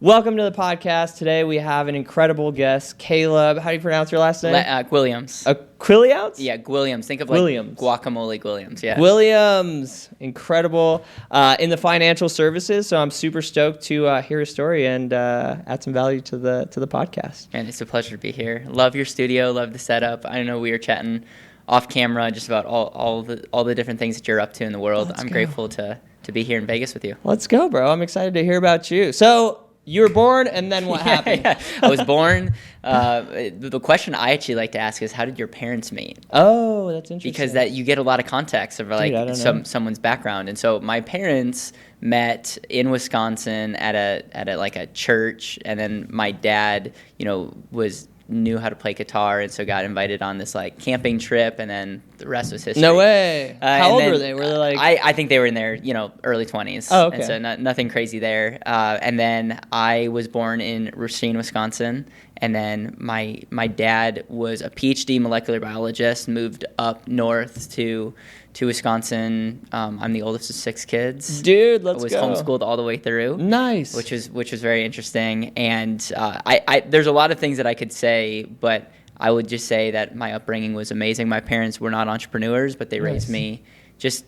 Welcome to the podcast. Today we have an incredible guest, Caleb. How do you pronounce your last name? Guilliams. Guilliams? Yeah, Guilliams. Think of like Guilliams. guacamole Guilliams. Yeah. Guilliams. Incredible. In the financial services, so I'm super stoked to hear his story and add some value to the podcast. And it's a pleasure to be here. Love your studio. Love the setup. I know we were chatting off camera just about all the different things that you're up to in the world. I'm grateful to be here in Vegas with you. Let's go, bro. I'm excited to hear about you. So you were born, and then what happened? Yeah. I was born. The question I actually like to ask is, how did your parents meet? Oh, that's interesting. Because that you get a lot of context of like someone's background. And so my parents met in Wisconsin at a like a church, and then my dad, knew how to play guitar, and so got invited on this like camping trip, and then the rest was history. No way. How old were they? Were they like? I think they were in their early 20s. Oh, okay. And so nothing crazy there. And then I was born in Racine, Wisconsin, and then my dad was a PhD molecular biologist, moved up north to Wisconsin. I'm the oldest of 6 kids. Dude, let's go. I was homeschooled all the way through. Nice. Which was very interesting. And I there's a lot of things that I could say, but I would just say that my upbringing was amazing. My parents were not entrepreneurs, but they raised me just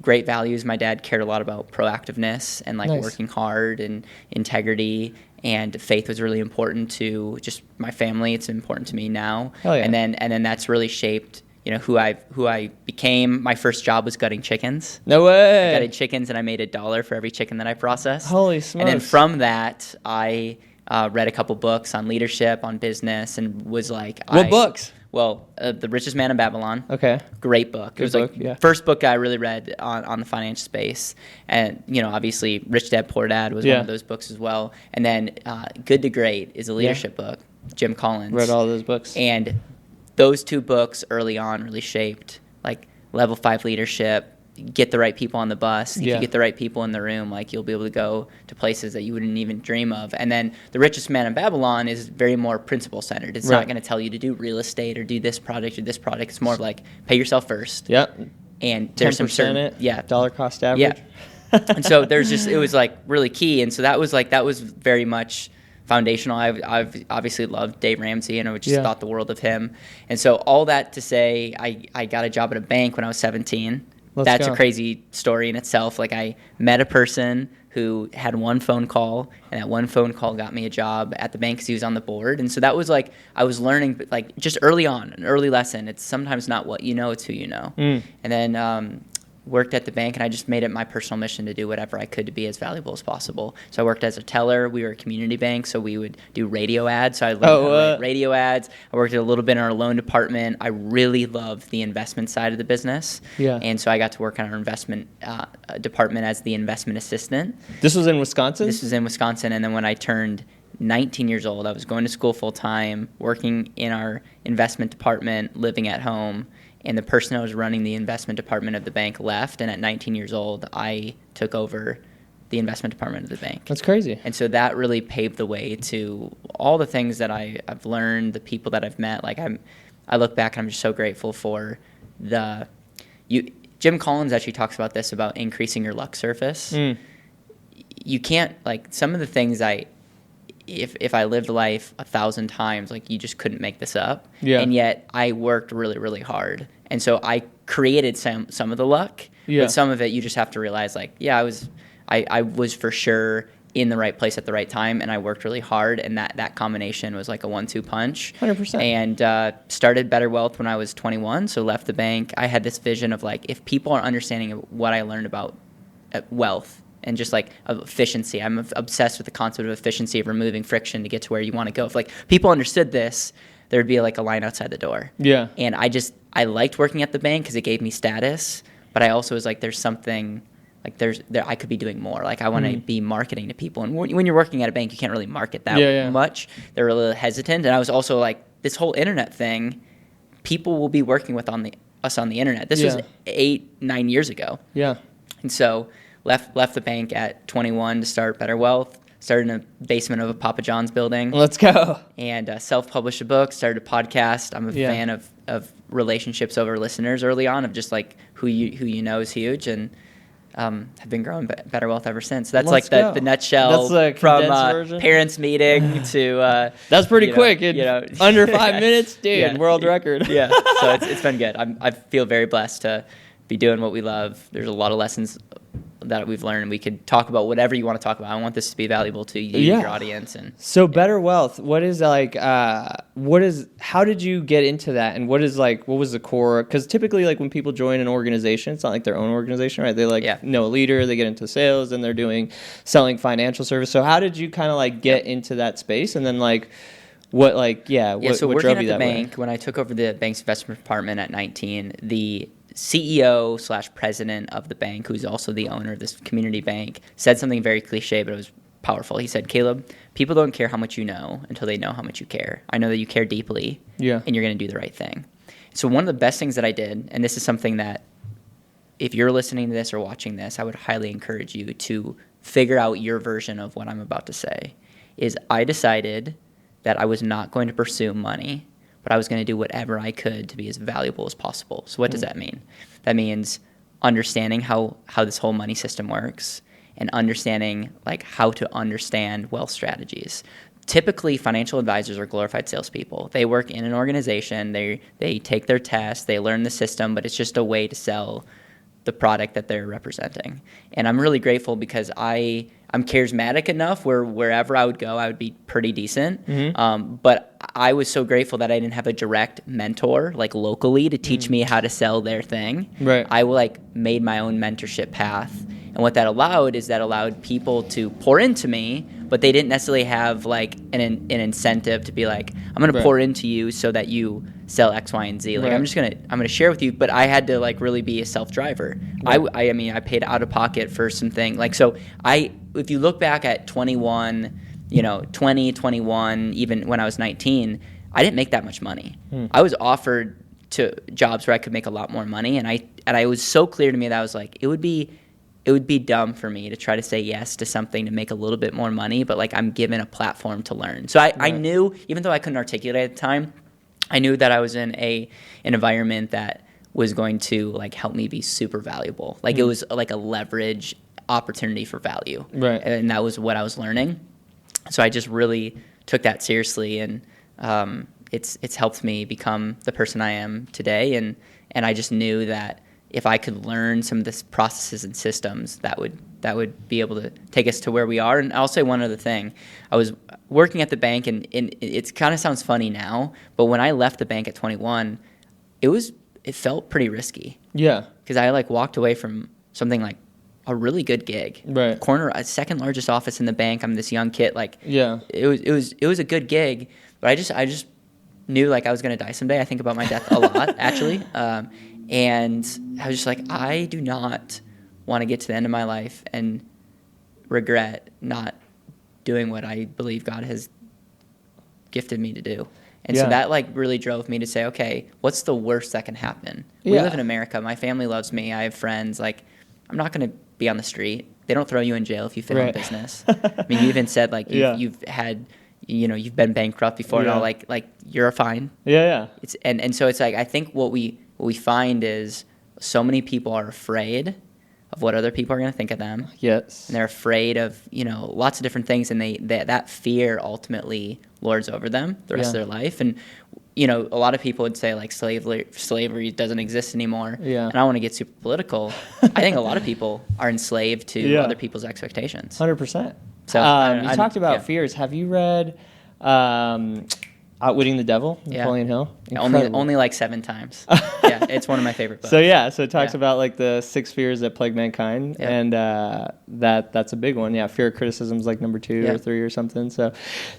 great values. My dad cared a lot about proactiveness and working hard and integrity. And faith was really important to just my family. It's important to me now. Hell yeah. And then that's really shaped who I became. My first job was gutting chickens. No way. I gutted chickens, and I made $1 for every chicken that I processed. Holy smokes. And then from that, I read a couple books on leadership, on business, and was like... What books? Well, The Richest Man in Babylon. Okay. Great book. Good it was book, first book I really read on the finance space. And, obviously, Rich Dad, Poor Dad was one of those books as well. And then Good to Great is a leadership book. Jim Collins. Read all those books. And those 2 books early on really shaped level 5 leadership. Get the right people on the bus. If you get the right people in the room, you'll be able to go to places that you wouldn't even dream of. And then The Richest Man in Babylon is very more principle centered. It's not going to tell you to do real estate or do this project or this product. It's more of pay yourself first. Yep. And there's some certain dollar cost average. Yeah. And so it was really key. And so that was very much foundational. I've obviously loved Dave Ramsey, and I just thought the world of him. And so all that to say, I got a job at a bank when I was 17. That's a crazy story in itself. I met a person who had one phone call, and that one phone call got me a job at the bank because he was on the board. And so that was I was learning, just early on, an early lesson. It's sometimes not what you know, it's who you know. And then worked at the bank, and I just made it my personal mission to do whatever I could to be as valuable as possible. So I worked as a teller. We were a community bank, so we would do radio ads. So I learned how to write radio ads. I worked a little bit in our loan department. I really loved the investment side of the business. Yeah. And so I got to work on our investment department as the investment assistant. This was in Wisconsin? This was in Wisconsin, and then when I turned 19 years old, I was going to school full time, working in our investment department, living at home. And the person who was running the investment department of the bank left, and at 19 years old, I took over the investment department of the bank. That's crazy. And so that really paved the way to all the things that I've learned, the people that I've met. I look back and I'm just so grateful for Jim Collins actually talks about this, about increasing your luck surface. You can't, some of the things if I lived life 1,000 times, you just couldn't make this up. Yeah. And yet I worked really, really hard. And so I created some of the luck, but some of it you just have to realize, I was for sure in the right place at the right time, and I worked really hard, and that combination was like a 1-2 punch. 100%. And started Better Wealth when I was 21, so left the bank. I had this vision of if people are understanding what I learned about wealth, and just of efficiency. I'm obsessed with the concept of efficiency, of removing friction to get to where you want to go. If people understood this, there'd be a line outside the door. Yeah. And I liked working at the bank because it gave me status, but I also was there's something I could be doing more. I want to be marketing to people. And when you're working at a bank, you can't really market that much. They're a little hesitant. And I was also this whole internet thing, people will be working with us on the internet. This was 8-9 years ago. Yeah. And so left the bank at 21 to start Better Wealth, started in the basement of a Papa John's building. Let's go. And self-published a book, started a podcast. I'm a fan of relationships over listeners early on, of just who you know is huge. And have been growing better wealth ever since. That's Let's like go. the nutshell That's the from condensed version? parents meeting to. That's pretty quick. Under 5 minutes, dude. World record. Yeah. So it's been good. I feel very blessed to be doing what we love. There's a lot of lessons that we've learned, and we could talk about whatever you want to talk about. I want this to be valuable to you, your audience. And so better wealth, what is like, how did you get into that? And what was the core? Because typically like when people join an organization, it's not like their own organization, right? They know a leader, they get into sales, and they're selling financial service. So how did you kind of like get into that space? And then like, so what working drove you at the that bank, way? when I took over the bank's investment department at 19, the CEO/president of the bank, who's also the owner of this community bank, said something very cliche, but it was powerful. He said, "Caleb, people don't care how much you know until they know how much you care. I know that you care deeply, and you're going to do the right thing." So one of the best things that I did, and this is something that if you're listening to this or watching this, I would highly encourage you to figure out your version of what I'm about to say, is I decided that I was not going to pursue money, but I was going to do whatever I could to be as valuable as possible. So what does that mean? That means understanding how this whole money system works and understanding like how to understand wealth strategies. Typically, financial advisors are glorified salespeople. They work in an organization. They take their tests. They learn the system, but it's just a way to sell the product that they're representing. And I'm really grateful because I'm charismatic enough where wherever I would go, I would be pretty decent. But I was so grateful that I didn't have a direct mentor like locally to teach me how to sell their thing. Right. I made my own mentorship path. And what that allowed people to pour into me, but they didn't necessarily have like an incentive to be like, I'm going to pour into you so that you sell X, Y, and Z. Like I'm going to share with you, but I had to like really be a self-driver. Right. I paid out of pocket for something like, so if you look back at 20, 21, even when I was 19, I didn't make that much money. I was offered to jobs where I could make a lot more money. And I was so clear to me that I was like, it would be dumb for me to try to say yes to something to make a little bit more money, but like I'm given a platform to learn. So I knew, even though I couldn't articulate at the time, I knew that I was in an environment that was going to like help me be super valuable. Like it was like a leverage opportunity for value. Right. And that was what I was learning. So I just really took that seriously, and it's helped me become the person I am today. And I just knew that if I could learn some of the processes and systems, that would be able to take us to where we are. And I'll say one other thing. I was working at the bank, and it kind of sounds funny now, but when I left the bank at 21, it felt pretty risky. Yeah. Because I like walked away from something like a really good gig. Right. A second largest office in the bank. I'm this young kid. Like it was a good gig, but I just knew like I was gonna die someday. I think about my death a lot actually. And I was just like, I do not want to get to the end of my life and regret not doing what I believe God has gifted me to do. And so that like really drove me to say, okay, what's the worst that can happen? We live in America. My family loves me. I have friends. Like, I'm not going to be on the street. They don't throw you in jail if you fail in business. I mean, you even said like you've had, you've been bankrupt before and all, like you're fine. Yeah. It's and so it's like, I think what we find is so many people are afraid of what other people are going to think of them. Yes. And they're afraid of, lots of different things, and that fear ultimately lords over them the rest of their life. And, a lot of people would say like slavery doesn't exist anymore. Yeah. And I don't want to get super political. I think a lot of people are enslaved to other people's expectations. 100%. So you talked about fears. Have you read Outwitting the Devil, Napoleon Hill? Only like 7 times. Yeah, it's one of my favorite books. So it talks about like the 6 fears that plague mankind, and that's a big one. Yeah, fear of criticism is like number 2 or 3 or something. So,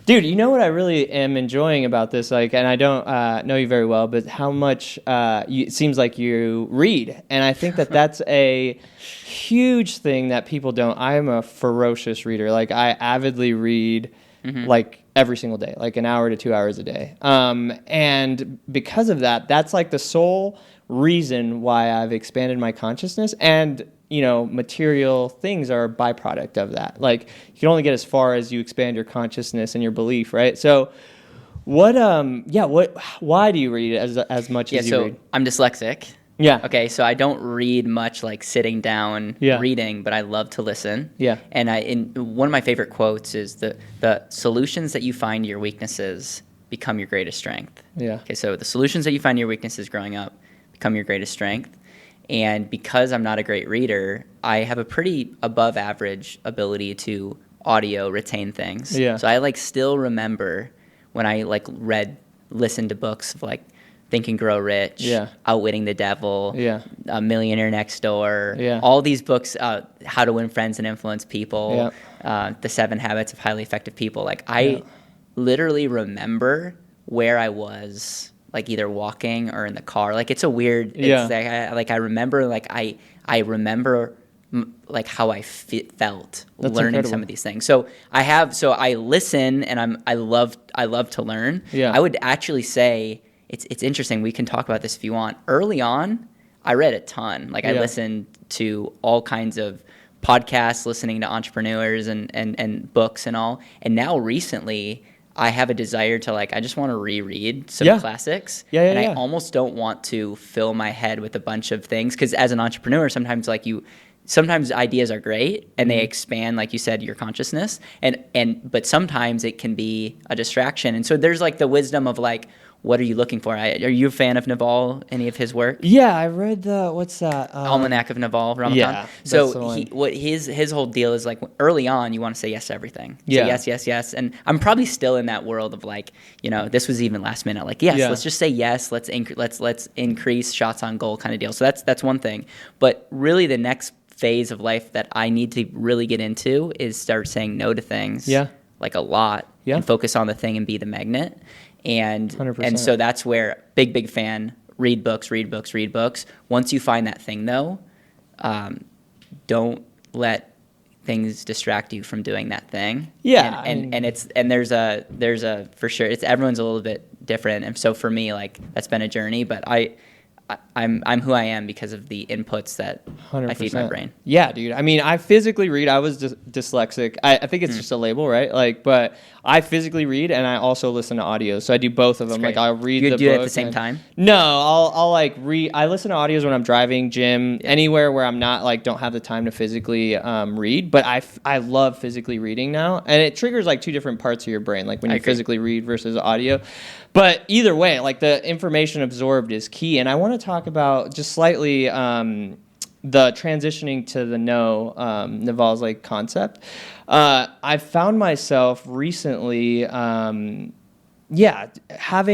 dude, you know what I really am enjoying about this, like, and I don't know you very well, but how much it seems like you read, and I think that's a huge thing that people don't. I am a ferocious reader. Like, I avidly read, like, every single day, like an hour to 2 hours a day. And because of that, that's like the sole reason why I've expanded my consciousness, and, material things are a byproduct of that. Like, you can only get as far as you expand your consciousness and your belief, right? So why do you read as much as you read? I'm dyslexic. Yeah. Okay, so I don't read much like sitting down reading, but I love to listen. Yeah. And one of my favorite quotes is the solutions that you find to your weaknesses become your greatest strength. Yeah. Okay, so the solutions that you find to your weaknesses growing up become your greatest strength. And because I'm not a great reader, I have a pretty above average ability to audio retain things. Yeah. So I like still remember when I like listened to books of like Think and Grow Rich, Outwitting the Devil, Millionaire Next Door, all these books, How to Win Friends and Influence People, The 7 Habits of Highly Effective People. Like I literally remember where I was, like either walking or in the car. Like it's a weird. It's I remember like I remember like how I felt That's learning incredible. some of these things. So I listen and I love to learn. Yeah. I would actually say it's interesting. We can talk about this if you want. Early on, I read a ton. Like I listened to all kinds of podcasts, listening to entrepreneurs and books and all. And now recently, I have a desire to I just want to reread some classics. I almost don't want to fill my head with a bunch of things because as an entrepreneur, sometimes sometimes ideas are great and they expand, like you said, your consciousness. But sometimes it can be a distraction. And so there's the wisdom of what are you looking for? Are you a fan of Naval, any of his work? Yeah, I read what's that? Almanac of Naval Ramakant. Yeah, so his whole deal is early on, you want to say yes to everything. Say yes. And I'm probably still in that world of this was even last minute. Let's just say yes. Let's increase shots on goal kind of deal. So that's one thing. But really the next phase of life that I need to really get into is start saying no to things. A lot. And focus on the thing and be the magnet. And 100%. And so that's where big fan, read books. Once you find that thing though, don't let things distract you from doing that thing. And there's a for sure everyone's a little bit different. And so for me, that's been a journey, but I'm who I am because of the inputs that 100%. I feed my brain. Yeah, dude. I mean, I physically read. I was dyslexic. I think it's just a label, right? But I physically read and I also listen to audio. So I do both of them. I'll read the book. You do it at the same time? No, I'll read. I listen to audios when I'm driving, gym, anywhere where I'm not don't have the time to physically read. But I love physically reading now, and it triggers two different parts of your brain, when you physically read versus audio. But either way, the information absorbed is key. And I want to talk about just slightly the transitioning to the Naval's concept. I found myself recently, having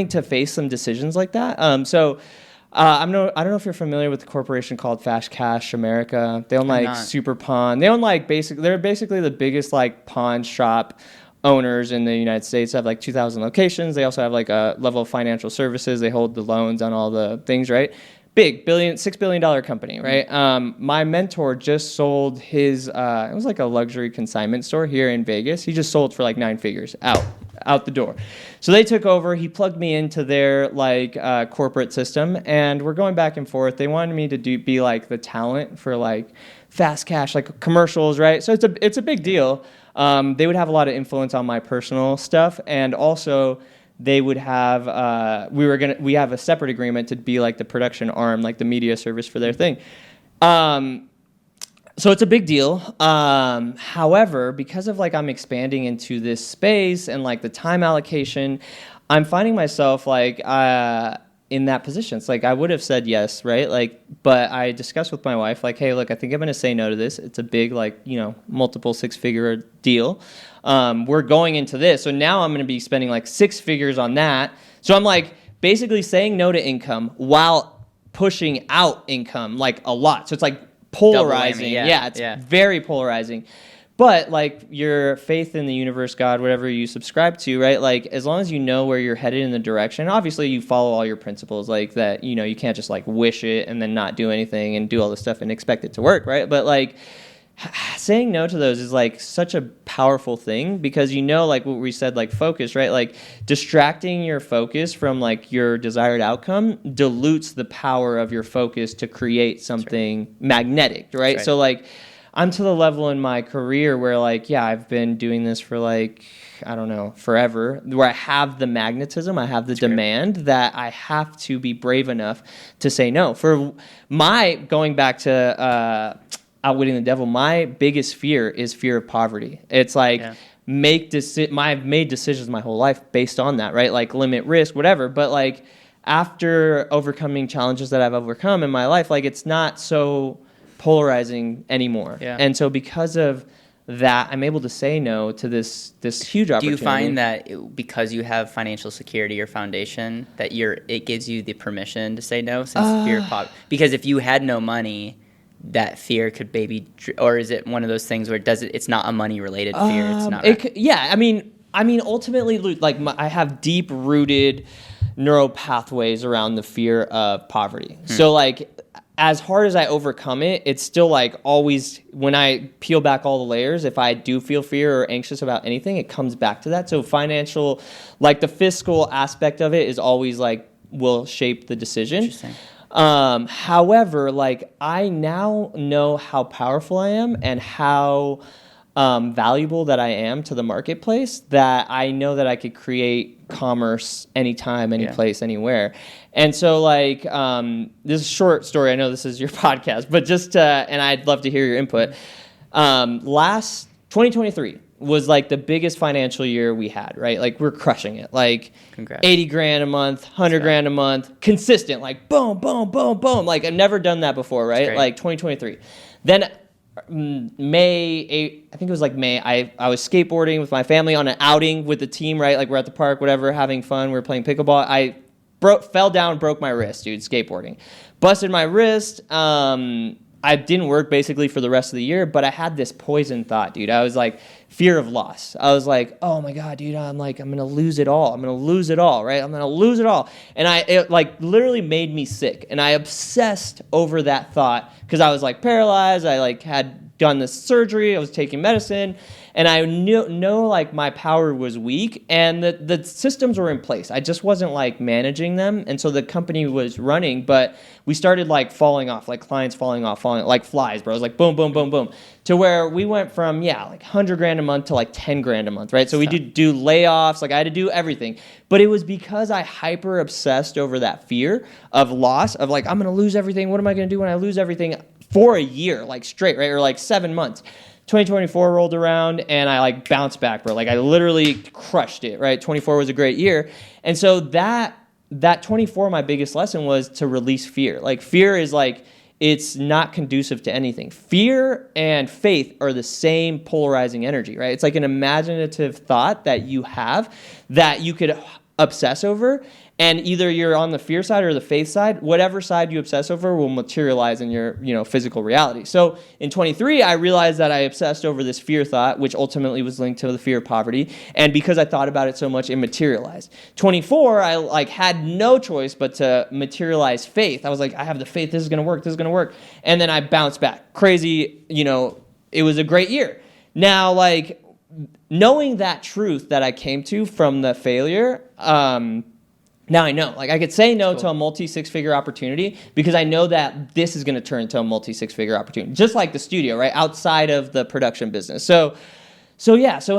to face some decisions like that. I don't know if you're familiar with the corporation called Fast Cash America. They own Super Pawn. They own they're basically the biggest pawn shop owners in the United States. They have 2,000 locations. They also have a level of financial services. They hold the loans on all the things, right? Big $6 billion company, right? My mentor just sold his, it was a luxury consignment store here in Vegas. He just sold for 9 figures out the door. So they took over. He plugged me into their corporate system, and we're going back and forth. They wanted me to be the talent for fast cash, commercials, right? So it's a big deal. They would have a lot of influence on my personal stuff, and also they would have we have a separate agreement to be the production arm, the media service for their thing. So it's a big deal. However, because of I'm expanding into this space and the time allocation, I'm finding myself in that position. It's I would have said yes, right? But I discussed with my wife, hey, look, I think I'm going to say no to this. It's a big, multiple 6-figure deal. We're going into this. So now I'm going to be spending 6 figures on that. So I'm basically saying no to income while pushing out income a lot. So it's polarizing. It's very polarizing. But your faith in the universe, God, whatever you subscribe to, right? As long as you know where you're headed in the direction, obviously you follow all your principles that, you can't just wish it and then not do anything and do all this stuff and expect it to work, right? But saying no to those is such a powerful thing because what we said, focus, right? Distracting your focus from your desired outcome dilutes the power of your focus to create something magnetic, right? So I'm to the level in my career where like, yeah, I've been doing this for like, I don't know, forever, where I have the magnetism, I have the demand that I have to be brave enough to say no. For going back to Outwitting the Devil, my biggest fear is fear of poverty. It's like, I've made decisions my whole life based on that, right? Like limit risk, whatever. But like after overcoming challenges that I've overcome in my life, like it's not so polarizing anymore. Yeah. And so because of that, I'm able to say no to this huge opportunity. Do you find that because you have financial security or foundation that it gives you the permission to say no since fear of poverty? Because if you had no money, that fear could or is it one of those things where it's not a money related fear? It's not. I mean, ultimately, like I have deep rooted neural pathways around the fear of poverty. So like, as hard as I overcome it, it's still like always when I peel back all the layers, if I do feel fear or anxious about anything, it comes back to that. So financial, like the fiscal aspect of it is always like will shape the decision. Interesting. However, like I now know how powerful I am and how valuable that I am to the marketplace, that I know that I could create commerce anytime, any place, anywhere. And so like, this is a short story. I know this is your podcast, but and I'd love to hear your input. Last 2023 was like the biggest financial year we had, right? Like we're crushing it. Like Congrats. 80 grand a month, 100 grand a month, consistent, like boom, boom, boom, boom. Like I've never done that before, right? Like 2023. Then May, I think it was like May, I was skateboarding with my family on an outing with the team, right? Like we're at the park, whatever, having fun. We were playing pickleball. I fell down, broke my wrist, dude, skateboarding. Busted my wrist. I didn't work basically for the rest of the year, but I had this poison thought, dude. I was like, fear of loss. I was like, oh my God, dude, I'm going to lose it all. I'm going to lose it all, right? I'm going to lose it all. And it like literally made me sick. And I obsessed over that thought because I was like paralyzed. I like had done this surgery. I was taking medicine. And I know like my power was weak and the systems were in place. I just wasn't like managing them. And so the company was running, but we started like falling off, like clients falling like flies, bro. It was like boom, boom, boom, boom. To where we went from, like 100 grand a month to like 10 grand a month, right? So we did do layoffs, like I had to do everything. But it was because I hyper obsessed over that fear of loss, of like, I'm going to lose everything. What am I going to do when I lose everything for a year, like straight, right? Or like 7 months. 2024 rolled around and I like bounced back, bro. Like I literally crushed it, right? 24 was a great year. And so that 24, my biggest lesson was to release fear. Like fear is like, it's not conducive to anything. Fear and faith are the same polarizing energy, right? It's like an imaginative thought that you have that you could obsess over. And either you're on the fear side or the faith side, whatever side you obsess over will materialize in your, physical reality. So in 23, I realized that I obsessed over this fear thought, which ultimately was linked to the fear of poverty. And because I thought about it so much, it materialized. 24, I like had no choice but to materialize faith. I was like, I have the faith, this is going to work, this is going to work. And then I bounced back. Crazy, it was a great year. Now, like, knowing that truth that I came to from the failure, now I know, like I could say no to a multi-six-figure opportunity because I know that this is going to turn into a multi-six-figure opportunity, just like the studio, right? Outside of the production business. So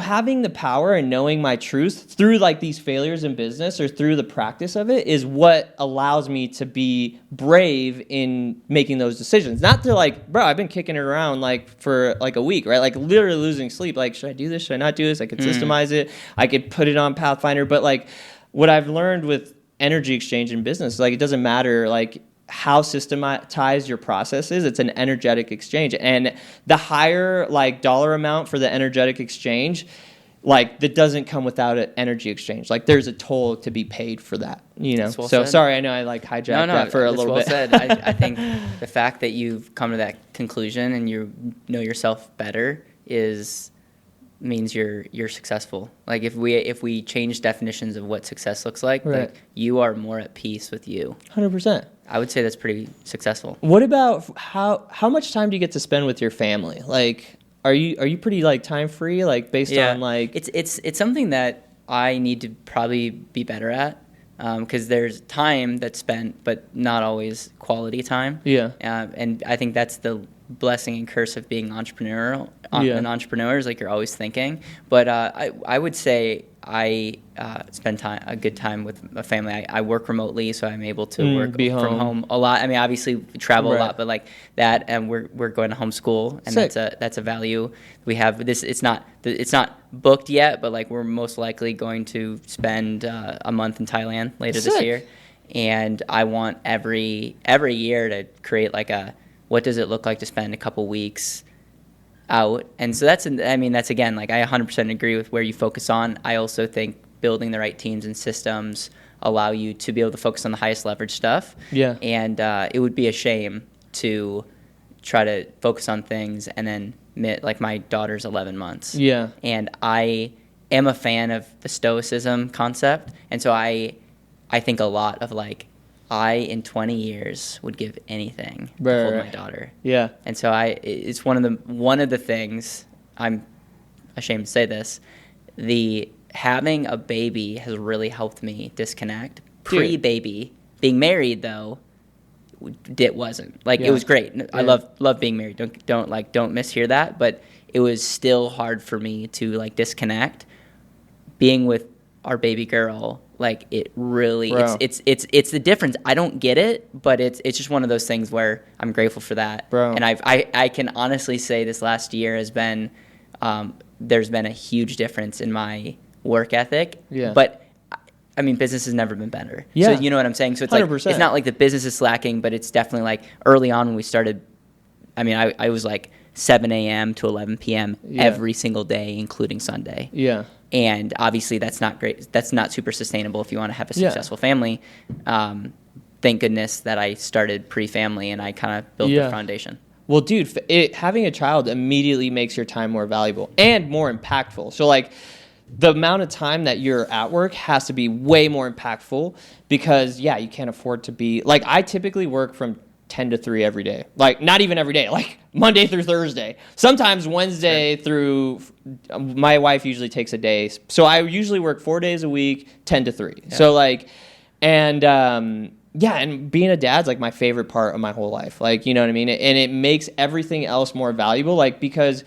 having the power and knowing my truth through like these failures in business or through the practice of it is what allows me to be brave in making those decisions. Not to like, bro, I've been kicking it around like for like a week, right? Like literally losing sleep. Like, should I do this? Should I not do this? I could systemize it. I could put it on Pathfinder. But like what I've learned with energy exchange in business, like it doesn't matter like how systematized your process is, it's an energetic exchange. And the higher like dollar amount for the energetic exchange, like that doesn't come without an energy exchange. Like there's a toll to be paid for that, Well so said. Sorry, I know I like hijacked that for a little bit. Said. I think the fact that you've come to that conclusion and you know yourself better means you're successful. Like if we change definitions of what success looks like, right. Like you are more at peace with you. 100%. I would say that's pretty successful. What about how much time do you get to spend with your family? Like are you pretty like time free, like based on like it's something that I need to probably be better at. Because there's time that's spent, but not always quality time. Yeah. And I think that's the blessing and curse of being an entrepreneur is like you're always thinking. But I would say I spend a good time with a family. I work remotely, so I'm able to work from home a lot. I mean, obviously we travel a lot, but like that, and we're going to homeschool, and that's a value we have. It's not booked yet, but like we're most likely going to spend a month in Thailand later this year, and I want every year to create like what does it look like to spend a couple weeks out? And so that's again, like I 100% agree with where you focus on. I also think building the right teams and systems allow you to be able to focus on the highest leverage stuff. Yeah. And it would be a shame to try to focus on things and then like my daughter's 11 months. Yeah. And I am a fan of the stoicism concept. And so I think a lot of like, in 20 years would give anything to hold my daughter. Yeah. And so it's one of the things, I'm ashamed to say this, having a baby has really helped me disconnect. Pre-baby, being married though, it wasn't. Like it was great. I love being married. Don't mishear that, but it was still hard for me to like disconnect. Being with our baby girl, like it really, it's the difference. I don't get it, but it's just one of those things where I'm grateful for that. Bro. And I can honestly say this last year has been, there's been a huge difference in my work ethic. Yeah. But I mean, business has never been better. Yeah. So you know what I'm saying? So it's 100%. Like, it's not like the business is slacking, but it's definitely like early on when we started, I mean, I was like 7 a.m. to 11 p.m. every single day, including Sunday. Yeah. And obviously that's not great. That's not super sustainable if you want to have a successful family. Thank goodness that I started pre-family and I kind of built the foundation. Well, dude, having a child immediately makes your time more valuable and more impactful. So like the amount of time that you're at work has to be way more impactful because you can't afford to be like, I typically work from 10 to 3 every day. Like not even every day, like Monday through Thursday. Sometimes Wednesday through, my wife usually takes a day. So I usually work 4 days a week, 10 to 3. Yeah. So like, and being a dad's like my favorite part of my whole life. Like, you know what I mean? And it makes everything else more valuable. Like, because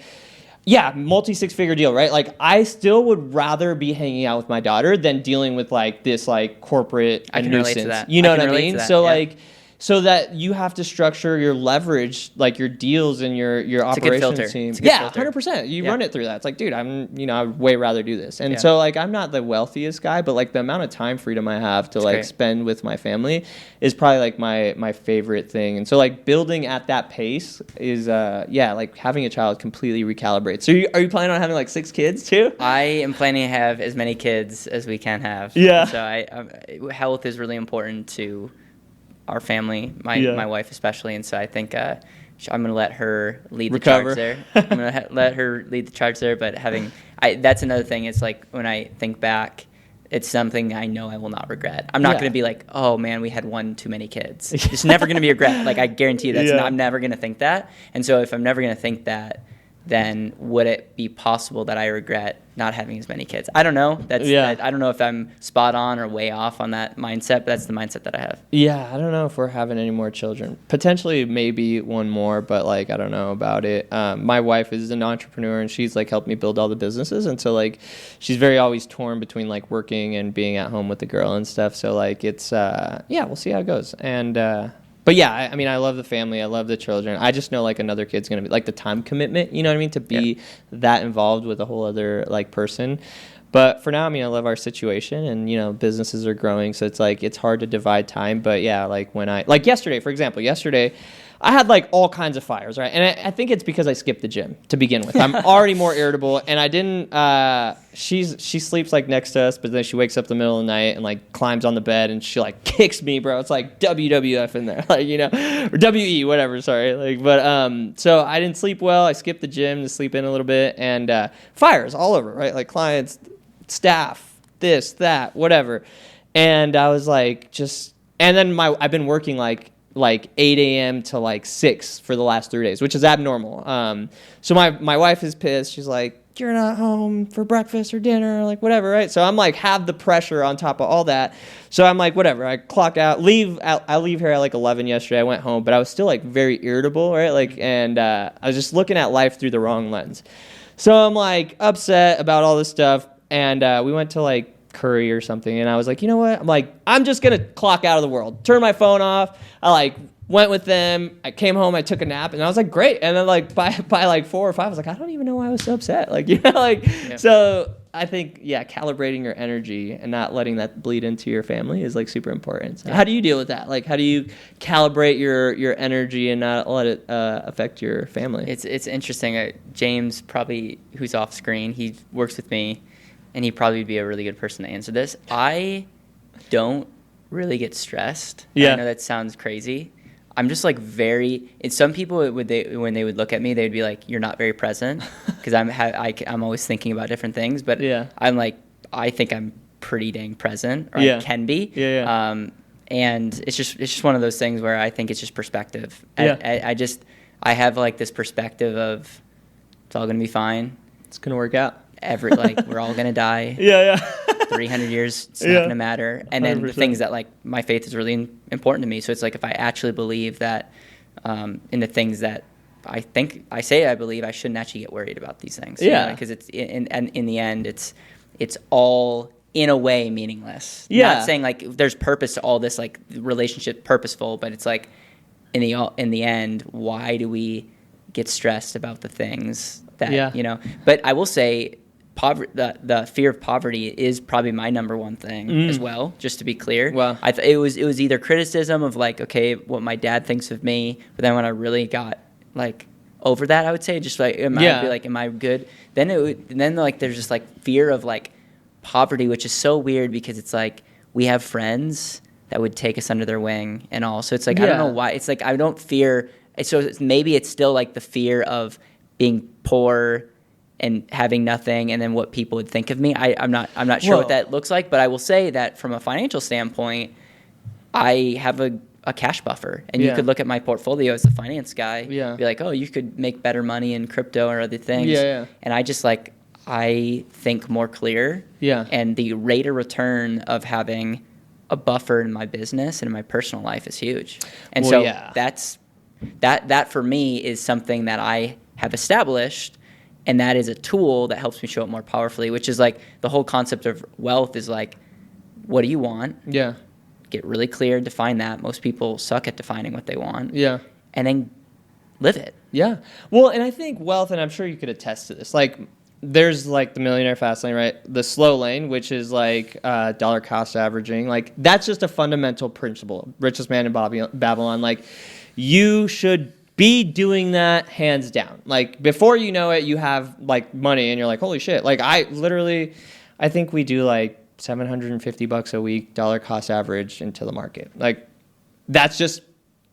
multi-6-figure deal, right? Like I still would rather be hanging out with my daughter than dealing with like this like corporate I can nuisance. Relate to that. You know what I mean? So like, so that you have to structure your leverage, like your deals and your operations team. Yeah, 100%. You run it through that. It's like, dude, I'd way rather do this. And so like, I'm not the wealthiest guy, but like the amount of time freedom I have to like spend with my family is probably like my favorite thing. And so like building at that pace is, like having a child completely recalibrates. So are you planning on having like 6 kids too? I am planning to have as many kids as we can have. Yeah. So health is really important to our family, my wife especially, and so I think I'm going to let her lead the charge there. I'm going to let her lead the charge there, but that's another thing. It's like when I think back, it's something I know I will not regret. I'm not going to be like, oh man, we had one too many kids. It's never going to be a regret. Like I guarantee you I'm never going to think that. And so if I'm never going to think that, then would it be possible that I regret not having as many kids? I don't know. I don't know if I'm spot on or way off on that mindset, but that's the mindset that I have. Yeah, I don't know if we're having any more children. Potentially maybe one more, but like I don't know about it. My wife is an entrepreneur and she's like helped me build all the businesses, and so like she's very always torn between like working and being at home with the girl and stuff. So like it's we'll see how it goes. And but I mean, I love the family. I love the children. I just know like another kid's going to be like the time commitment, you know what I mean? To be that involved with a whole other like person. But for now, I mean, I love our situation and, you know, businesses are growing. So it's like, it's hard to divide time. But like when like yesterday, for example, I had like all kinds of fires, right? And I think it's because I skipped the gym to begin with. I'm already more irritable, and I didn't. She sleeps like next to us, but then she wakes up in the middle of the night and like climbs on the bed and she like kicks me, bro. It's like WWF in there, like, you know, or WE, whatever. Sorry, like, but so I didn't sleep well. I skipped the gym to sleep in a little bit, and fires all over, right? Like clients, staff, this, that, whatever, and I was like, and then I've been working like 8 a.m. to like 6 for the last 3 days, which is abnormal. So my wife is pissed. She's like, you're not home for breakfast or dinner or like whatever, right? So I'm like have the pressure on top of all that. So I'm like, whatever. I clock out, I leave here at like 11 yesterday. I went home, but I was still like very irritable, right? Like, and I was just looking at life through the wrong lens. So I'm like upset about all this stuff. And we went to like Curry or something, and I was like, you know what? I'm like, I'm just gonna clock out of the world, turn my phone off. I like went with them. I came home, I took a nap, and I was like, great. And then like by like 4 or 5, I was like, I don't even know why I was so upset. Like, you know, like So I think calibrating your energy and not letting that bleed into your family is like super important. So how do you deal with that? Like, how do you calibrate your energy and not let it affect your family? It's interesting. James, probably who's off screen, he works with me. And he'd probably be a really good person to answer this. I don't really get stressed. Yeah. I know that sounds crazy. I'm just like and some people when they would look at me, they'd be like, "You're not very present," because I'm always thinking about different things. But I'm like, I think I'm pretty dang present, or I can be. And it's just one of those things where I think it's just perspective. I have like this perspective of it's all gonna be fine. It's gonna work out. We're all gonna die. 300 years, it's not gonna matter. And then 100%. The things that like my faith is really important to me. So it's like if I actually believe that in the things that I believe, I shouldn't actually get worried about these things. Because it's in the end, it's all in a way meaningless. Not saying like there's purpose to all this, like relationship purposeful, but it's like in the end, why do we get stressed about the things that you know? But I will say, the fear of poverty is probably my number one thing as well, just to be clear. Wow. It was either criticism of like, okay, what my dad thinks of me, but then when I really got like over that, I would say just like, am I good? Then like there's just like fear of like poverty, which is so weird because it's like we have friends that would take us under their wing and all. So it's like I don't know why. It's like I don't fear. So maybe it's still like the fear of being poor and having nothing, and then what people would think of me. I'm not sure what that looks like, but I will say that from a financial standpoint, I have a cash buffer, and you could look at my portfolio as a finance guy, be like, oh, you could make better money in crypto or other things, and I just like I think more clear, and the rate of return of having a buffer in my business and in my personal life is huge, and that for me is something that I have established. And that is a tool that helps me show up more powerfully, which is like the whole concept of wealth is like, what do you want? Yeah. Get really clear, define that. Most people suck at defining what they want. Yeah. And then live it. Yeah. Well, and I think wealth, and I'm sure you could attest to this, like there's like the millionaire fast lane, right? The slow lane, which is like dollar cost averaging. Like that's just a fundamental principle. Richest man in Babylon. Like you should be doing that hands down. Like before you know it, you have like money and you're like, holy shit. Like I think we do like $750 a week, dollar cost average into the market. Like that's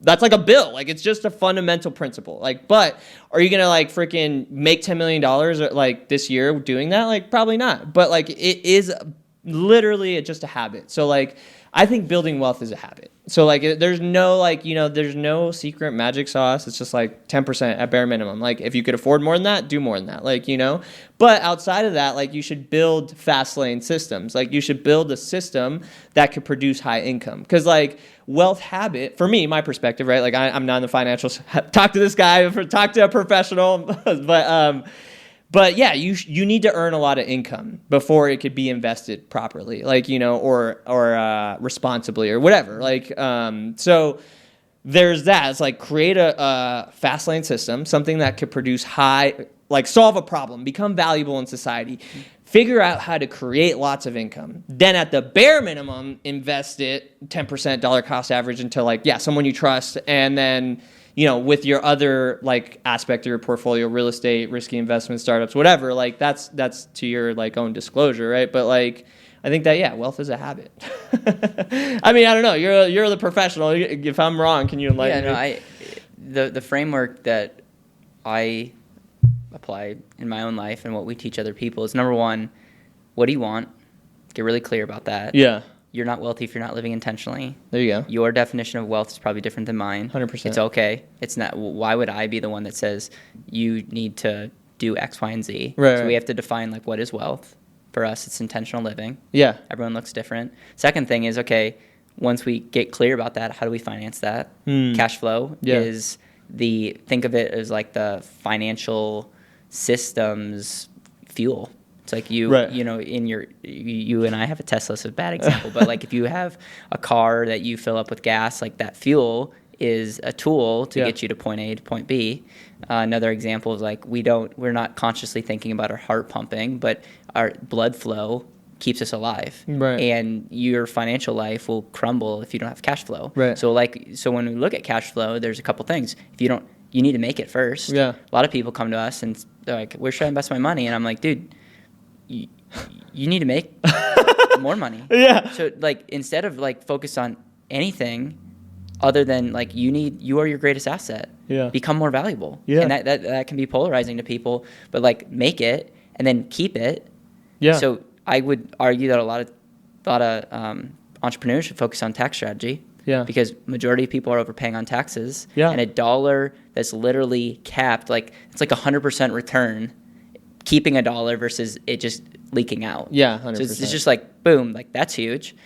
like a bill. Like it's just a fundamental principle. Like, but are you going to like freaking make $10 million like this year doing that? Like probably not. But like it is literally just a habit. So like I think building wealth is a habit. So like there's no like, you know, there's no secret magic sauce. It's just like 10% at bare minimum. Like if you could afford more than that, do more than that. Like, you know, but outside of that, like you should build fast lane systems. Like you should build a system that could produce high income. Cause like wealth habit, for me, my perspective, right? Like I'm not in the financials. Talk to this guy, talk to a professional, But yeah, you need to earn a lot of income before it could be invested properly, like, you know, or responsibly or whatever. Like, so there's that. It's like create a fast lane system, something that could produce like solve a problem, become valuable in society, figure out how to create lots of income. Then at the bare minimum, invest it 10% dollar cost average into like, someone you trust. And then, you know, with your other like aspect of your portfolio, real estate, risky investment, startups, whatever, like that's to your like own disclosure, right? But like, I think that wealth is a habit. I mean, I don't know. You're the professional. If I'm wrong, can you enlighten me? The framework that I apply in my own life and what we teach other people is number one, what do you want? Get really clear about that. Yeah. You're not wealthy if you're not living intentionally. There you go. Your definition of wealth is probably different than mine. 100%. It's okay. It's not. Why would I be the one that says you need to do X, Y, and Z. Right. So we have to define like what is wealth. For us, it's intentional living. Yeah. Everyone looks different. Second thing is, okay, once we get clear about that, how do we finance that? Cash flow is think of it as like the financial system's fuel. It's like you know, you and I have a Tesla, so a bad example, but like if you have a car that you fill up with gas, like that fuel is a tool to get you to point A to point B. Another example is like we're not consciously thinking about our heart pumping, but our blood flow keeps us alive. Right. And your financial life will crumble if you don't have cash flow. Right. So when we look at cash flow, there's a couple things. If you don't, you need to make it first. Yeah. A lot of people come to us and they're like, where should I invest my money? And I'm like, dude, you need to make more money. Yeah. So like instead of like focus on anything other than like you are your greatest asset. Yeah. Become more valuable. Yeah. And that can be polarizing to people, but like make it and then keep it. Yeah. So I would argue that a lot of entrepreneurs should focus on tax strategy. Yeah. Because majority of people are overpaying on taxes. Yeah. And $1 that's literally capped, like it's like 100% return, keeping $1 versus it just leaking out. Yeah, 100%. So it's just like boom, like that's huge.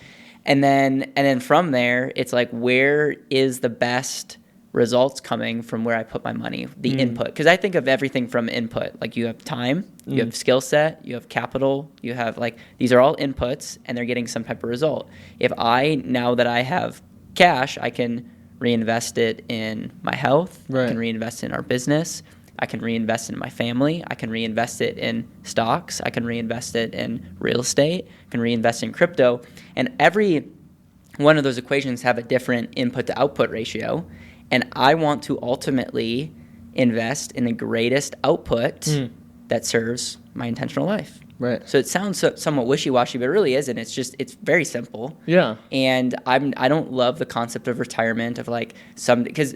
And then from there, it's like, where is the best results coming from where I put my money, the input? Because I think of everything from input. Like you have time, you have skill set, you have capital, you have like, these are all inputs and they're getting some type of result. Now that I have cash, I can reinvest it in my health, I can reinvest it in our business, I can reinvest it in my family, I can reinvest it in stocks, I can reinvest it in real estate, I can reinvest in crypto. And every one of those equations have a different input to output ratio. And I want to ultimately invest in the greatest output that serves my intentional life. Right. So it sounds somewhat wishy-washy, but it really isn't. It's very simple. Yeah. And I don't love the concept of retirement of like because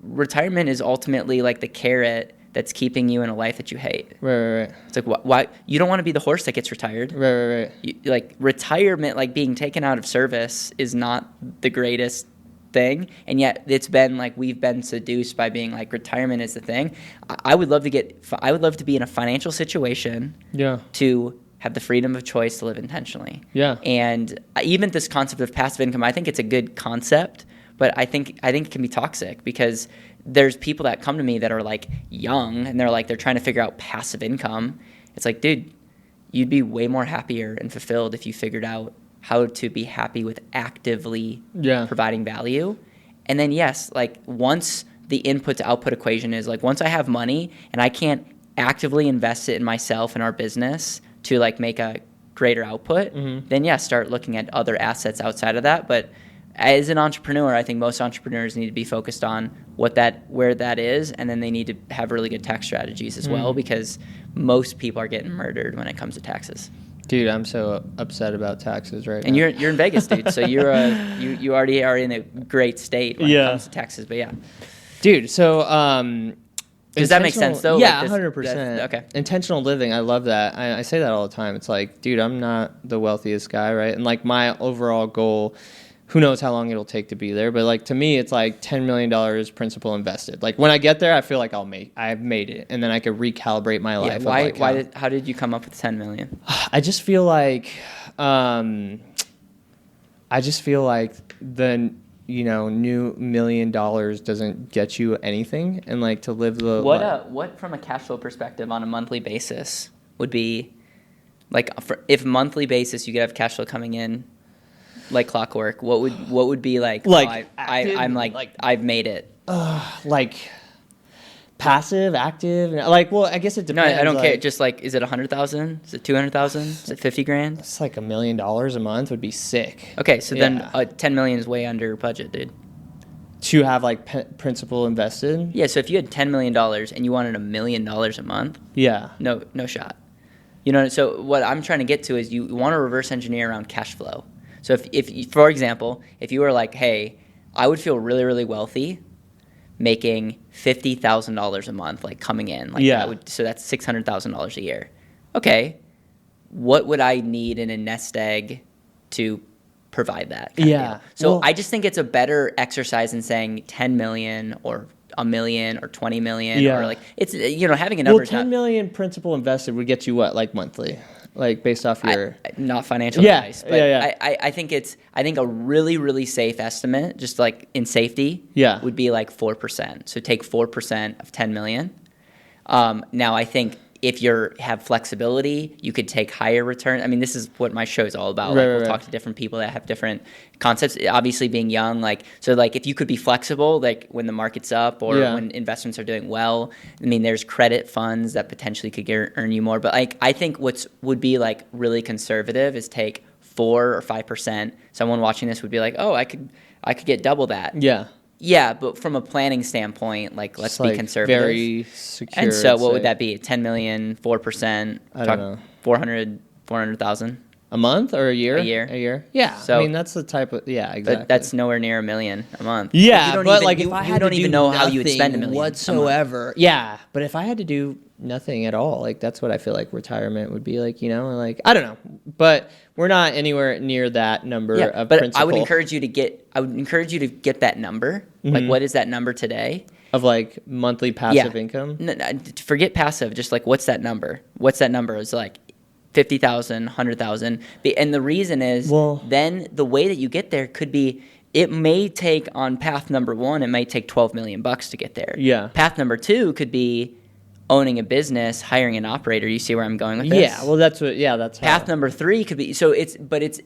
retirement is ultimately like the carrot that's keeping you in a life that you hate. Right. It's like why you don't want to be the horse that gets retired. Right. Like retirement, like being taken out of service, is not the greatest thing, and yet it's been like we've been seduced by being like retirement is the thing. I would love to be in a financial situation to have the freedom of choice to live intentionally. And even this concept of passive income, I think it's a good concept, but I think it can be toxic because there's people that come to me that are like young and they're trying to figure out passive income. It's like, dude, you'd be way more happier and fulfilled if you figured out how to be happy with actively providing value. And then yes, like once the input to output equation is like, once I have money and I can't actively invest it in myself and our business to like make a greater output, then start looking at other assets outside of that. But as an entrepreneur, I think most entrepreneurs need to be focused on where that is, and then they need to have really good tax strategies as well, because most people are getting murdered when it comes to taxes. Dude, I'm so upset about taxes right now. And you're in Vegas, dude. So you already are in a great state when it comes to taxes. But yeah, dude. So does that make sense though? Yeah, like 100%. Okay. Intentional living, I love that. I say that all the time. It's like, dude, I'm not the wealthiest guy, right? And like my overall goal, who knows how long it'll take to be there, but like to me, it's like $10 million principal invested. Like when I get there, I feel like I've made it, and then I could recalibrate my life. How did you come up with 10 million? I just feel like, the new $1 million doesn't get you anything, and like to live the what from a cash flow perspective on a monthly basis would be like if monthly basis you could have cash flow coming in like clockwork, what would be like I've made it? Like passive, active, like, well, I guess it depends. No, I don't care. Just like, is it 100,000? Is it 200,000? Is it 50 grand? It's like $1 million a month would be sick. Okay, so then 10 million is way under budget, dude. To have like principal invested? Yeah. So if you had $10 million and you wanted $1 million a month, no shot. You know. So what I'm trying to get to is you want to reverse engineer around cash flow. So if for example, if you were like, hey, I would feel really, really wealthy making $50,000 a month, like coming in, like so that's $600,000 a year. Okay, what would I need in a nest egg to provide that? So I just think it's a better exercise in saying 10 million or $1 million or 20 million Yeah. or like it's having a number. Well, 10 million principal invested would get you what, like monthly, like based off your not financial advice, but yeah. I think a really really safe estimate, just like in safety, would be like 4%. So take 4% of 10 million. Now I think if you have flexibility, you could take higher return. I mean, this is what my show is all about. We'll talk to different people that have different concepts. Obviously, being young, if you could be flexible, like when the market's up or when investments are doing well. I mean, there's credit funds that potentially could earn you more. But I think would be like really conservative is take 4 or 5%. Someone watching this would be like, oh, I could get double that. Yeah. Yeah, but from a planning standpoint, let's be conservative. Very secure. And so what would that be? 10 million, 4%? I don't know. 400,000? A month or a year? A year. A year. Yeah. So, I mean, that's the type of, exactly. But that's nowhere near $1 million a month. Yeah, you but if I don't even know how you would spend $1 million whatsoever. Yeah, but if I had to do nothing at all, that's what I feel like retirement would be like, I don't know. But we're not anywhere near that number of but principal. I would encourage you to get that number. Mm-hmm. Like, what is that number today? Of monthly passive income? No, forget passive. Just what's that number? What's that number? It's 50,000, 100,000. And the reason is then the way that you get there could be, it may take on path number 1, it may take $12 million to get there. Yeah. Path number 2 could be owning a business, hiring an operator. You see where I'm going with this? Yeah. Well, that's path number 3 could be,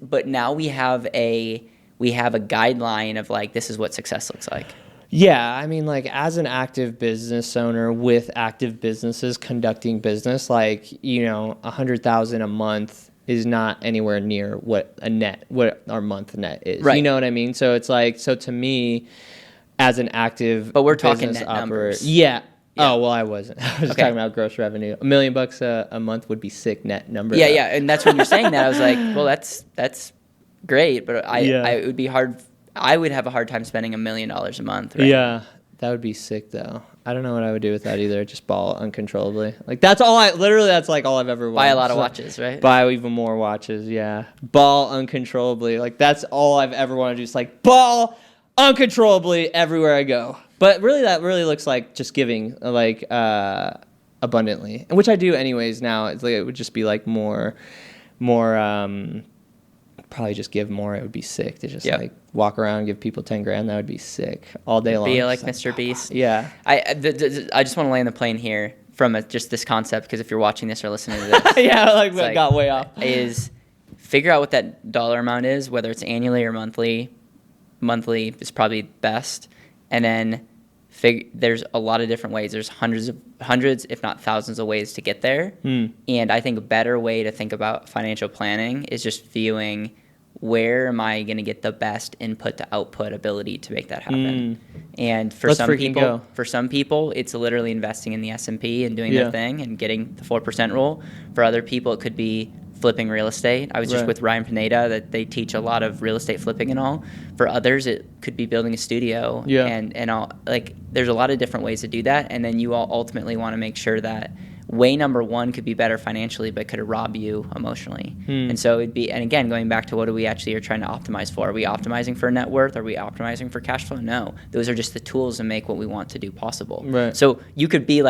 but now we have a guideline of this is what success looks like. Yeah, I mean, as an active business owner with active businesses conducting business, $100,000 a month is not anywhere near what our month net is. Right. You know what I mean? So it's so to me, as an active, but we're talking net numbers. Yeah. Oh well, I wasn't. I was talking about gross revenue. $1 million a month would be sick net number. Yeah, yeah, and that's when you're saying that. I was like, well, that's great, but it would be hard. I would have a hard time spending $1 million a month. Right? Yeah, that would be sick though. I don't know what I would do with that either. Just ball uncontrollably. That's all all I've ever wanted. Buy a lot of watches, right? Buy even more watches, yeah. Ball uncontrollably. That's all I've ever wanted to do. Is ball uncontrollably everywhere I go. But really, that really looks like just giving, abundantly, which I do anyways now. It's it would just be more, probably just give more. It would be sick to just walk around and give people 10 grand. That would be sick all day long. Be like Mr. Beast. Yeah. I just want to land the plane here from just this concept, because if you're watching this or listening to this, we got way off. Is figure out what that dollar amount is, whether it's annually or monthly. Monthly is probably best, and then there's a lot of different ways. There's hundreds, if not thousands, of ways to get there. And I think a better way to think about financial planning is just viewing, where am I going to get the best input to output ability to make that happen? And for some people, it's literally investing in the S&P and doing their thing and getting the 4% rule. For other people, it could be flipping real estate. I was just with Ryan Pineda, that they teach a lot of real estate flipping and all. For others, it could be building a studio. And all, there's a lot of different ways to do that. And then you all ultimately want to make sure that way number 1 could be better financially, but could rob you emotionally. And so it'd be, and again, going back to what we actually are trying to optimize for. Are we optimizing for net worth? Are we optimizing for cash flow? No. Those are just the tools to make what we want to do possible. Right. So you could be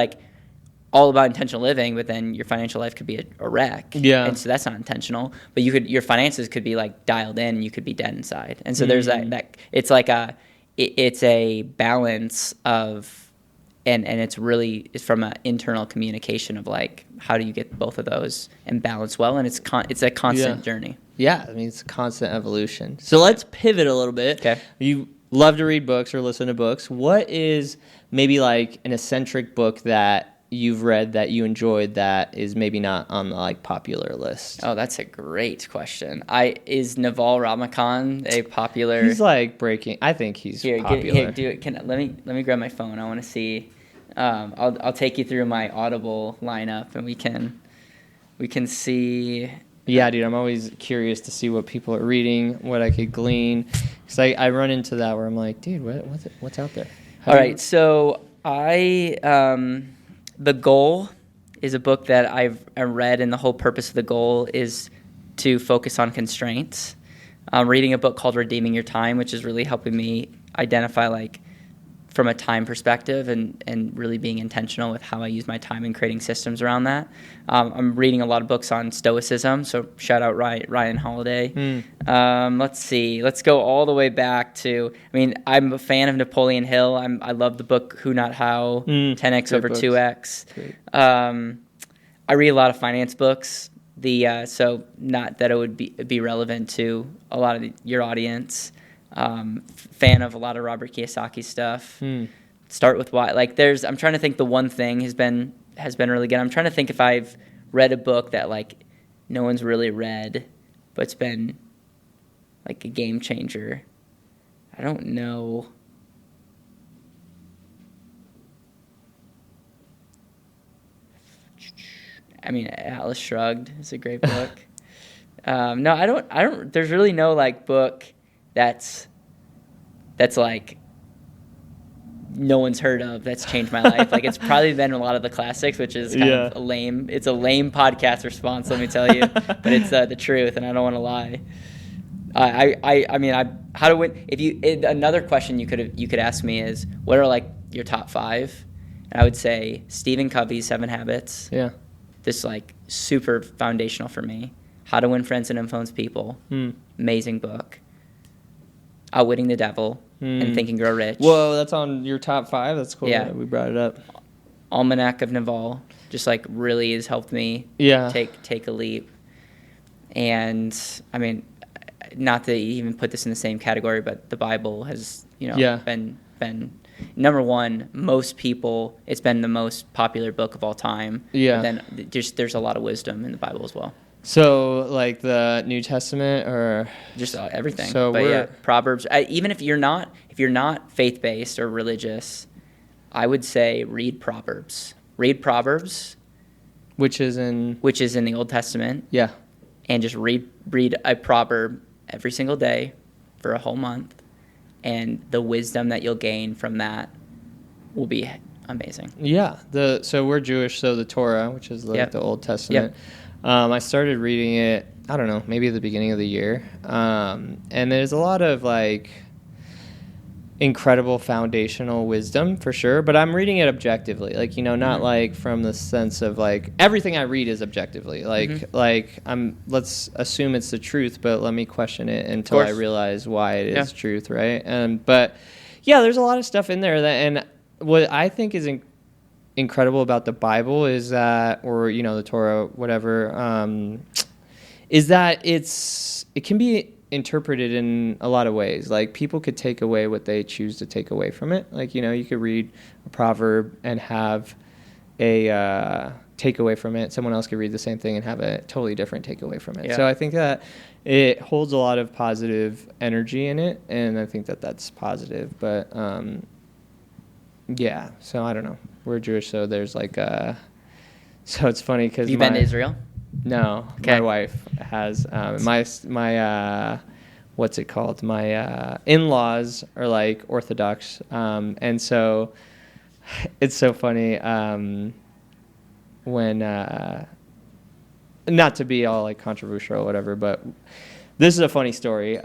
all about intentional living, but then your financial life could be a wreck. Yeah. And so that's not intentional. But your finances could be dialed in, and you could be dead inside. And so there's that it's it's a balance of, and it's from an internal communication of how do you get both of those and balance well, and it's a constant journey. Yeah, I mean, it's a constant evolution. So let's pivot a little bit. Okay. You love to read books or listen to books. What is maybe an eccentric book that you've read that you enjoyed that is maybe not on the popular list? Oh, that's a great question. Is Naval Ravikant a popular? He's breaking. I think he's popular. Do it. Let me grab my phone. I want to see. I'll take you through my Audible lineup, and we can see. Yeah, dude, I'm always curious to see what people are reading, what I could glean, because I run into that where I'm like, dude, what's out there? All right, so The Goal is a book that I read, and the whole purpose of The Goal is to focus on constraints. I'm reading a book called Redeeming Your Time, which is really helping me identify from a time perspective and really being intentional with how I use my time and creating systems around that. I'm reading a lot of books on Stoicism, so shout out Ryan Holiday. Let's see. Let's go all the way back to, I'm a fan of Napoleon Hill. I love the book Who Not How, 10X over books. 2X. I read a lot of finance books. So not that it would be relevant to a lot of your audience. Fan of a lot of Robert Kiyosaki stuff. Start with why. Like I'm trying to think the one thing has been really good. I'm trying to think if I've read a book that like no one's really read, but it's been like a game changer. I don't know. Atlas Shrugged is a great book. No, I don't. There's really no like book that's like no one's heard of that's changed my life. Like it's probably been a lot of the classics, which is kind of a lame podcast response, let me tell you, but it's the truth, and I don't want to lie. How to win? Another question you could ask me is, what are like your top 5? And I would say Stephen Covey's 7 Habits. Yeah. This like super foundational for me. How to Win Friends and Influence People. Amazing book. Outwitting the Devil and Think and Grow Rich. Whoa, that's on your top 5? That's cool. Yeah, we brought it up. Almanac of Naval just like really has helped me take a leap. And not to even put this in the same category, but the Bible has been number one. Most people, it's been the most popular book of all time. Yeah. And then there's a lot of wisdom in the Bible as well. So, like the New Testament, or just everything. So, Proverbs. Even if you're not faith-based or religious, I would say read Proverbs. Read Proverbs, which is in the Old Testament. Yeah. And just read a proverb every single day for a whole month, and the wisdom that you'll gain from that will be amazing. Yeah. So we're Jewish, so the Torah, which is like the Old Testament. Yep. I started reading it, I don't know, maybe at the beginning of the year. And there's a lot of like incredible foundational wisdom for sure, but I'm reading it objectively. Like, not like from the sense of like everything I read is objectively. Like let's assume it's the truth, but let me question it until I realize why it is truth, right? But yeah, there's a lot of stuff in there and what I think is incredible about the Bible is that, or the Torah, whatever, is that it can be interpreted in a lot of ways. Like people could take away what they choose to take away from it. Like you could read a proverb and have a takeaway from it. Someone else could read the same thing and have a totally different takeaway from it. Yeah. So I think that it holds a lot of positive energy in it, and I think that that's positive. But yeah, so I don't know. We're Jewish, so there's like so it's funny because you've been to Israel? No, my wife has. My what's it called? My in-laws are like Orthodox, and so it's so funny when not to be all like controversial or whatever, but this is a funny story.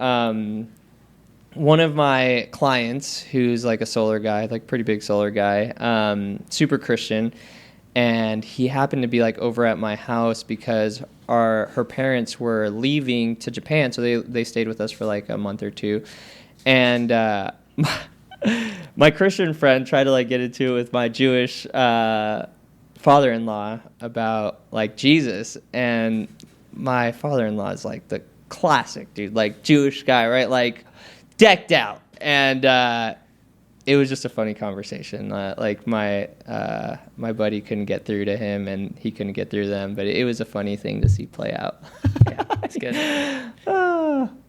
One of my clients, who's like a solar guy, like pretty big solar guy, super Christian, and he happened to be like over at my house because her parents were leaving to Japan, so they stayed with us for like a month or two, and my Christian friend tried to like get into it with my Jewish father-in-law about like Jesus, and my father-in-law is like the classic dude, like Jewish guy, right? Like decked out, and it was just a funny conversation. Like my buddy couldn't get through to him, and he couldn't get through to them, but it was a funny thing to see play out. Yeah, that's good.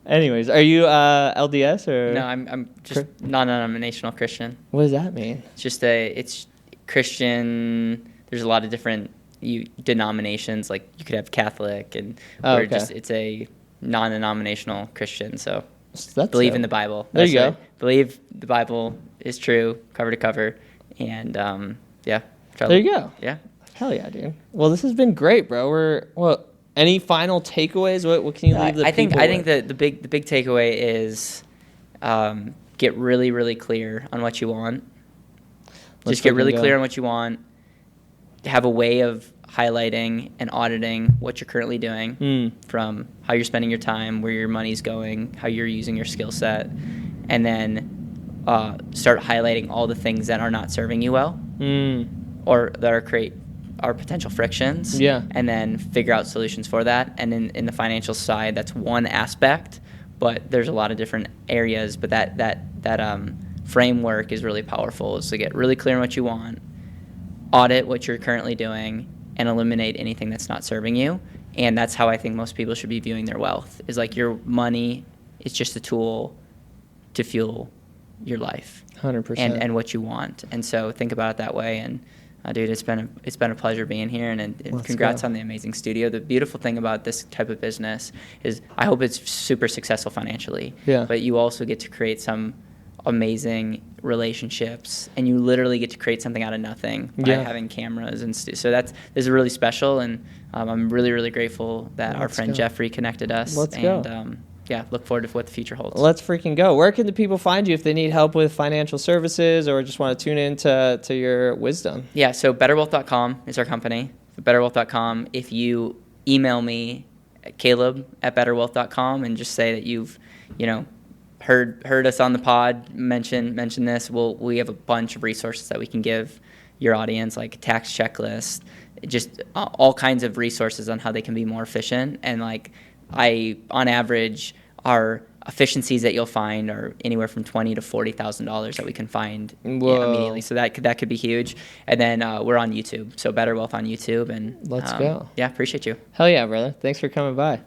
Anyways, are you LDS or? No, I'm just non-denominational Christian. What does that mean? It's Christian. There's a lot of different denominations. Like you could have Catholic, and it's a non-denominational Christian. So believe in the Bible. There you go. Believe the Bible is true, cover to cover, and there you go. Yeah. Hell yeah, dude. Well, this has been great, bro. Any final takeaways? What can you leave the people with? I think the big takeaway is get really, really clear on what you want. Just get really clear on what you want. Have a way of highlighting and auditing what you're currently doing, from how you're spending your time, where your money's going, how you're using your skill set, and then start highlighting all the things that are not serving you well, or that are potential frictions, and then figure out solutions for that. And in the financial side, that's one aspect, but there's a lot of different areas. But that framework is really powerful. Is to get really clear on what you want, audit what you're currently doing, and eliminate anything that's not serving you. And that's how I think most people should be viewing their wealth, is like your money is just a tool to fuel your life 100%. and what you want. And so think about it that way. And dude, it's been a pleasure being here, and congrats on the amazing studio. The beautiful thing about this type of business is I hope it's super successful financially, but you also get to create some amazing relationships, and you literally get to create something out of nothing by having cameras. And so this is really special, and I'm really, really grateful that our friend Jeffrey connected us. Let's go. Look forward to what the future holds. Let's freaking go. Where can the people find you if they need help with financial services or just want to tune in to your wisdom? Yeah, so betterwealth.com is our company. Betterwealth.com. If you email me at caleb@betterwealth.com and just say that you've, heard us on the pod mention this, we have a bunch of resources that we can give your audience, like a tax checklist, just all kinds of resources on how they can be more efficient. And on average, our efficiencies that you'll find are anywhere from $20,000 to $40,000 that we can find immediately. So that could be huge. And then we're on YouTube, so Better Wealth on YouTube. And let's go. Yeah, appreciate you. Hell yeah, brother. Thanks for coming by.